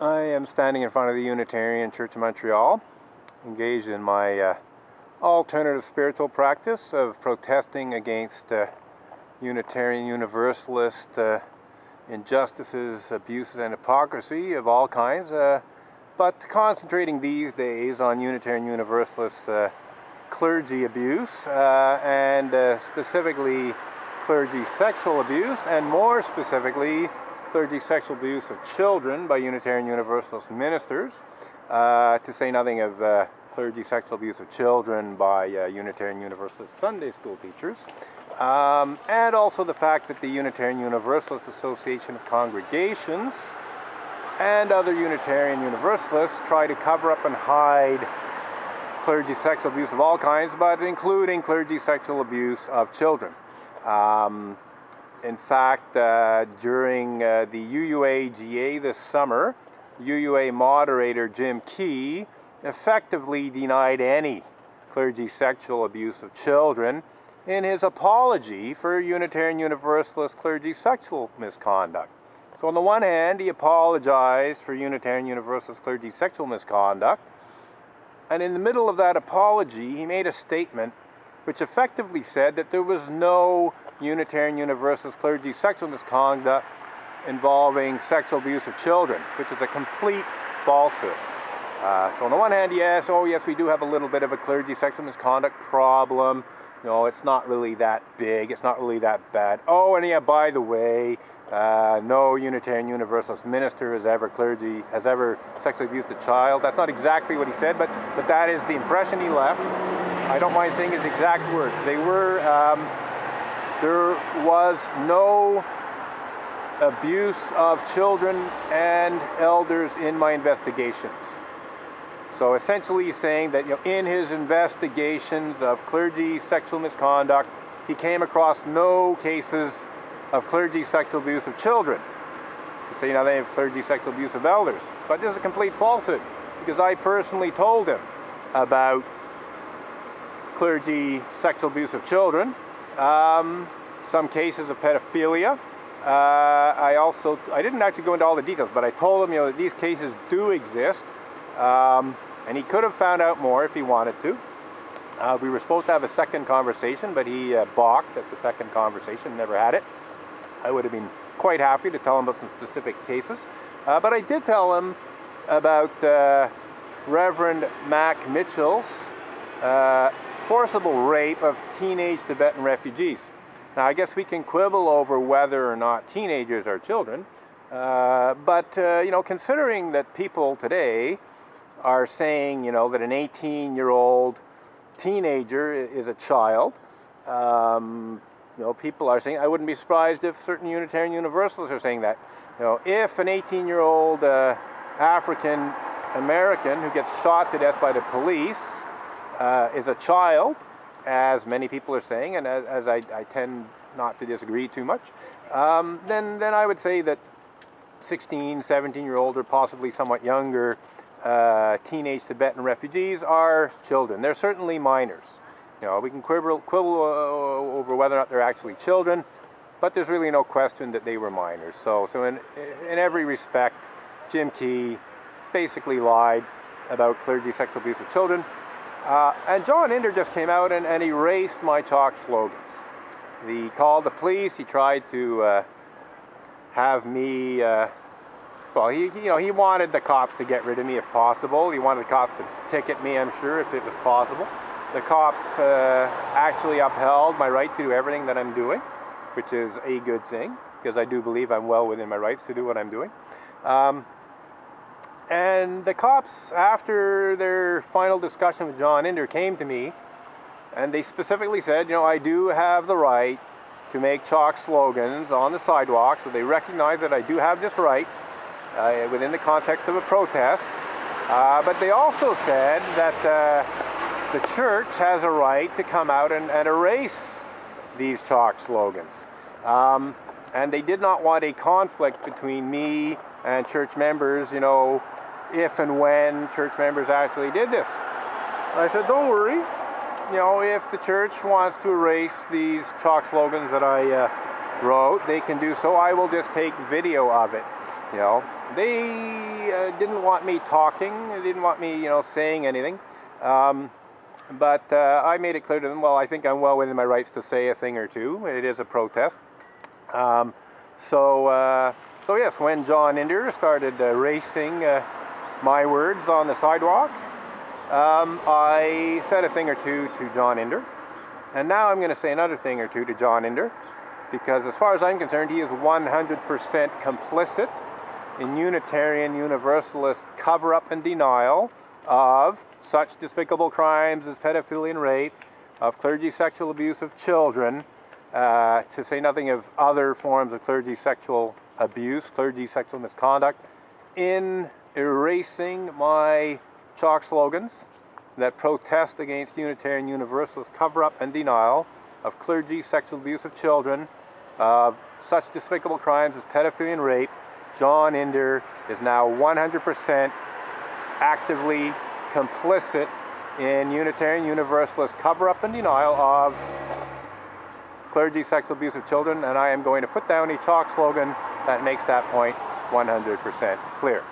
I am standing in front of the Unitarian Church of Montreal, engaged in my alternative spiritual practice of protesting against Unitarian Universalist injustices, abuses, and hypocrisy of all kinds, but concentrating these days on Unitarian Universalist clergy abuse, and specifically clergy sexual abuse, and more specifically clergy sexual abuse of children by Unitarian Universalist ministers, to say nothing of clergy sexual abuse of children by Unitarian Universalist Sunday school teachers, and also the fact that the Unitarian Universalist Association of Congregations and other Unitarian Universalists try to cover up and hide clergy sexual abuse of all kinds, but including clergy sexual abuse of children. In fact, during the UUA-GA this summer, UUA moderator Jim Key effectively denied any clergy sexual abuse of children in his apology for Unitarian Universalist clergy sexual misconduct. So on the one hand, he apologized for Unitarian Universalist clergy sexual misconduct, and in the middle of that apology, he made a statement which effectively said that there was no Unitarian Universalist clergy sexual misconduct involving sexual abuse of children, which is a complete falsehood. So on the one hand, yes, we do have a little bit of a clergy sexual misconduct problem. No, it's not really that big, it's not really that bad. Oh, and yeah, by the way, no Unitarian Universalist minister has ever sexually abused a child. That's not exactly what he said, but that is the impression he left. I don't mind saying his exact words. They were, there was no abuse of children and elders in my investigations. So essentially he's saying that, in his investigations of clergy sexual misconduct, he came across no cases of clergy sexual abuse of children, to say nothing of clergy sexual abuse of elders. But this is a complete falsehood, because I personally told him about clergy sexual abuse of children, some cases of pedophilia. I didn't actually go into all the details, but I told him, that these cases do exist, and he could have found out more if he wanted to. We were supposed to have a second conversation, but he balked at the second conversation, never had it. I would have been quite happy to tell him about some specific cases, but I did tell him about Reverend Mac Mitchell's forcible rape of teenage Tibetan refugees. Now, I guess we can quibble over whether or not teenagers are children, but considering that people today are saying, that an 18-year-old teenager is a child, people are saying, I wouldn't be surprised if certain Unitarian Universalists are saying that. If an 18-year-old African American who gets shot to death by the police is a child, as many people are saying, and as I tend not to disagree too much, then I would say that 16, 17-year-old or possibly somewhat younger teenage Tibetan refugees are children. They're certainly minors. We can quibble over whether or not they're actually children, but there's really no question that they were minors. So in every respect, Jim Key basically lied about clergy sexual abuse of children. And John Inder just came out and erased my talk slogans. He called the police. He tried to have me. He wanted the cops to get rid of me if possible. He wanted the cops to ticket me, I'm sure, if it was possible. The cops actually upheld my right to do everything that I'm doing, which is a good thing, because I do believe I'm well within my rights to do what I'm doing. And the cops, after their final discussion with John Inder, came to me, and they specifically said, I do have the right to make chalk slogans on the sidewalk, so they recognize that I do have this right within the context of a protest. But they also said that the church has a right to come out and erase these chalk slogans. And they did not want a conflict between me and church members, if and when church members actually did this. I said, don't worry. If the church wants to erase these chalk slogans that I wrote, they can do so. I will just take video of it. You know, they didn't want me talking. They didn't want me, saying anything. But I made it clear to them, well, I think I'm well within my rights to say a thing or two. It is a protest. So yes, when John Inder started erasing my words on the sidewalk, I said a thing or two to John Inder. And now I'm going to say another thing or two to John Inder, because as far as I'm concerned, he is 100% complicit in Unitarian Universalist cover-up and denial of such despicable crimes as pedophilia and rape, of clergy sexual abuse of children, to say nothing of other forms of clergy sexual abuse, clergy sexual misconduct, in erasing my chalk slogans that protest against Unitarian Universalist cover-up and denial of clergy sexual abuse of children, of such despicable crimes as pedophilia and rape. John Inder is now 100% actively complicit in Unitarian Universalist cover-up and denial of clergy sexual abuse of children, and I am going to put down a chalk slogan that makes that point 100% clear.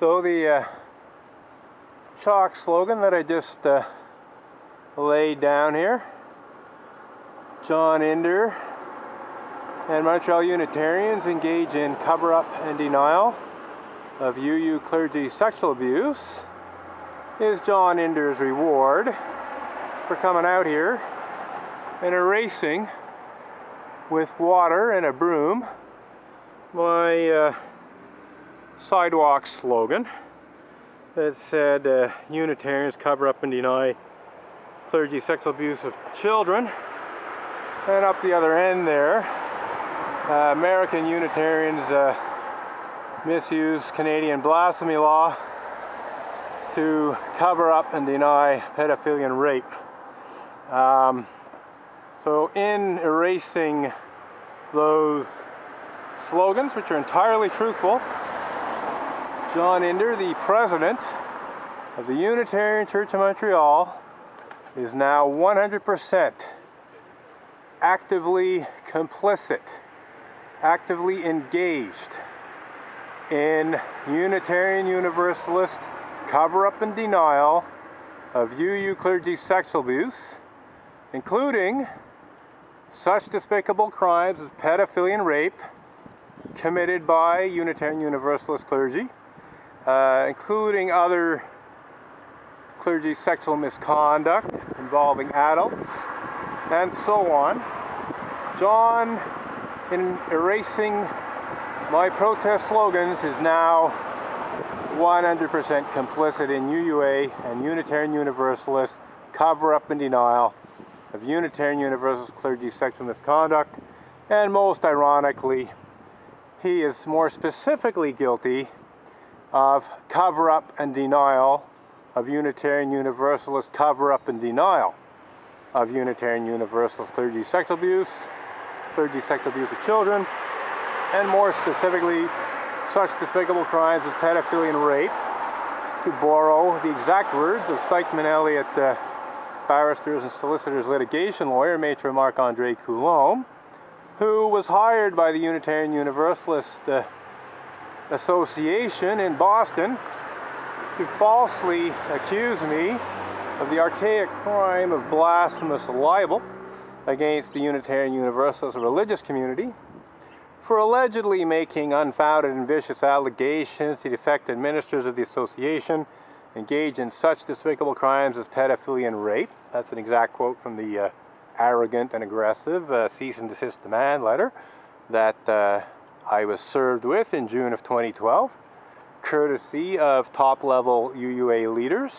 So the chalk slogan that I just laid down here, John Inder and Montreal Unitarians engage in cover-up and denial of UU clergy sexual abuse, is John Inder's reward for coming out here and erasing with water and a broom my sidewalk slogan that said Unitarians cover up and deny clergy sexual abuse of children, and up the other end there, American Unitarians misuse Canadian blasphemy law to cover up and deny pedophilia and rape. So in erasing those slogans, which are entirely truthful, John Inder, the president of the Unitarian Church of Montreal, is now 100% actively complicit, actively engaged in Unitarian Universalist cover-up and denial of UU clergy sexual abuse, including such despicable crimes as pedophilia and rape committed by Unitarian Universalist clergy, including other clergy sexual misconduct involving adults, and so on. John, in erasing my protest slogans, is now 100% complicit in UUA and Unitarian Universalist cover-up and denial of Unitarian Universalist clergy sexual misconduct, and most ironically, he is more specifically guilty of cover-up and denial of Unitarian Universalist cover-up and denial of Unitarian Universalist clergy sexual abuse of children, and more specifically, such despicable crimes as pedophilia and rape, to borrow the exact words of Stikeman Elliott barristers and solicitors litigation lawyer, Maitre Marc-André Coulombe, who was hired by the Unitarian Universalist Association in Boston to falsely accuse me of the archaic crime of blasphemous libel against the Unitarian Universalist religious community, for allegedly making unfounded and vicious allegations to the affected ministers of the association engage in such despicable crimes as pedophilia and rape. That's an exact quote from the arrogant and aggressive cease and desist demand letter that I was served with in June of 2012, courtesy of top-level UUA leaders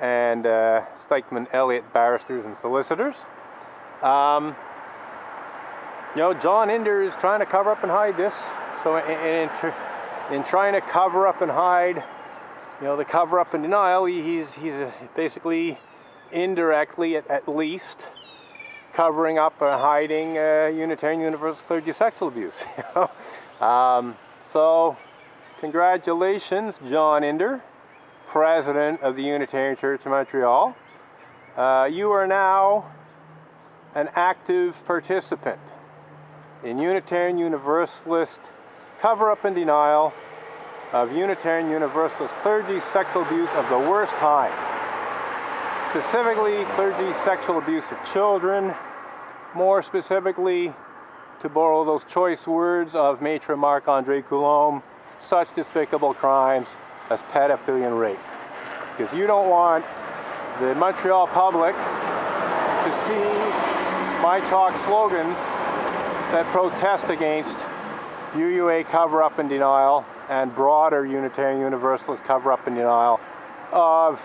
and Stikeman Elliott barristers and solicitors. You know, John Inder is trying to cover up and hide this. So in trying to cover up and hide, you know, the cover up and denial, he's basically indirectly at least covering up and hiding Unitarian Universalist clergy sexual abuse. So congratulations, John Inder, president of the Unitarian Church of Montreal. You are now an active participant in Unitarian Universalist cover-up and denial of Unitarian Universalist clergy sexual abuse of the worst kind. Specifically, clergy sexual abuse of children, more specifically, to borrow those choice words of Maitre Marc-André Coulombe, such despicable crimes as pedophilia and rape. Because you don't want the Montreal public to see my chalk slogans that protest against UUA cover-up and denial and broader Unitarian Universalist cover-up and denial of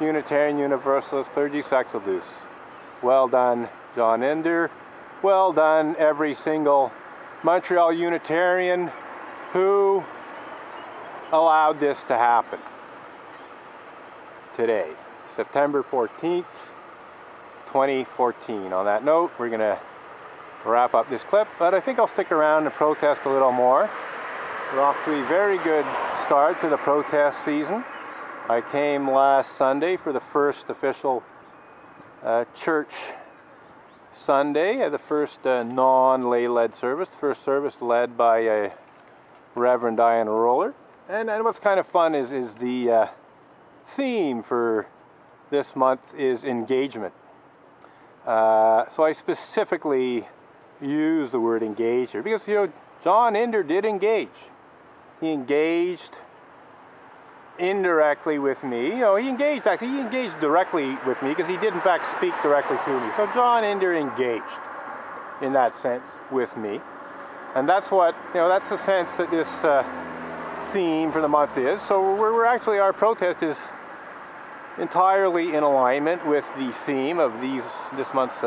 Unitarian Universalist clergy sexual abuse. Well done, John Inder. Well done, every single Montreal Unitarian who allowed this to happen today, September 14th, 2014. On that note, we're going to wrap up this clip, but I think I'll stick around and protest a little more. We're off to a very good start to the protest season. I came last Sunday for the first official church Sunday, the first non-lay-led service, the first service led by Reverend Diana Roller. And what's kind of fun is the theme for this month is engagement. So I specifically use the word engage here because, you know, John Ender did engage. He engaged indirectly with me. You know, he engaged directly with me because he did in fact speak directly to me. So John Ender engaged in that sense with me. And that's what, you know, that's the sense that this theme for the month is. So we're actually, our protest is entirely in alignment with the theme of this month's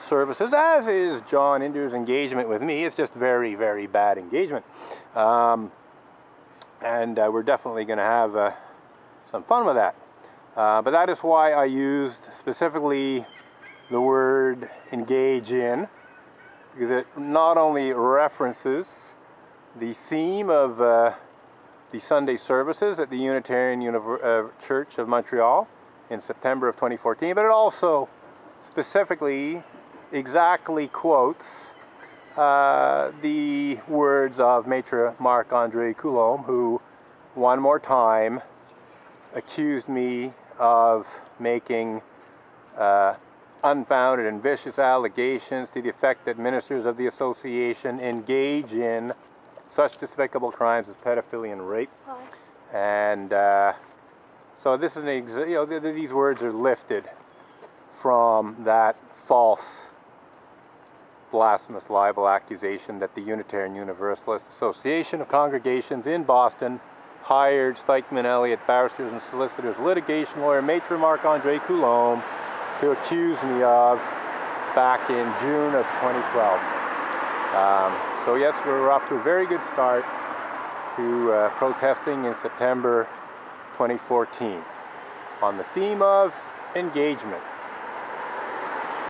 services, as is John Ender's engagement with me. It's just very, very bad engagement. And we're definitely going to have some fun with that. But that is why I used specifically the word engage in, because it not only references the theme of the Sunday services at the Unitarian Church of Montreal in September of 2014, but it also specifically exactly quotes the words of Maitre Marc-André Coulombe, who one more time accused me of making unfounded and vicious allegations to the effect that ministers of the association engage in such despicable crimes as pedophilia and rape. And so this is these words are lifted from that false blasphemous libel accusation that the Unitarian Universalist Association of Congregations in Boston hired Stikeman Elliott barristers and solicitors litigation lawyer Maitre Marc-André Coulombe to accuse me of back in June of 2012. So yes, we're off to a very good start to protesting in September 2014 on the theme of engagement.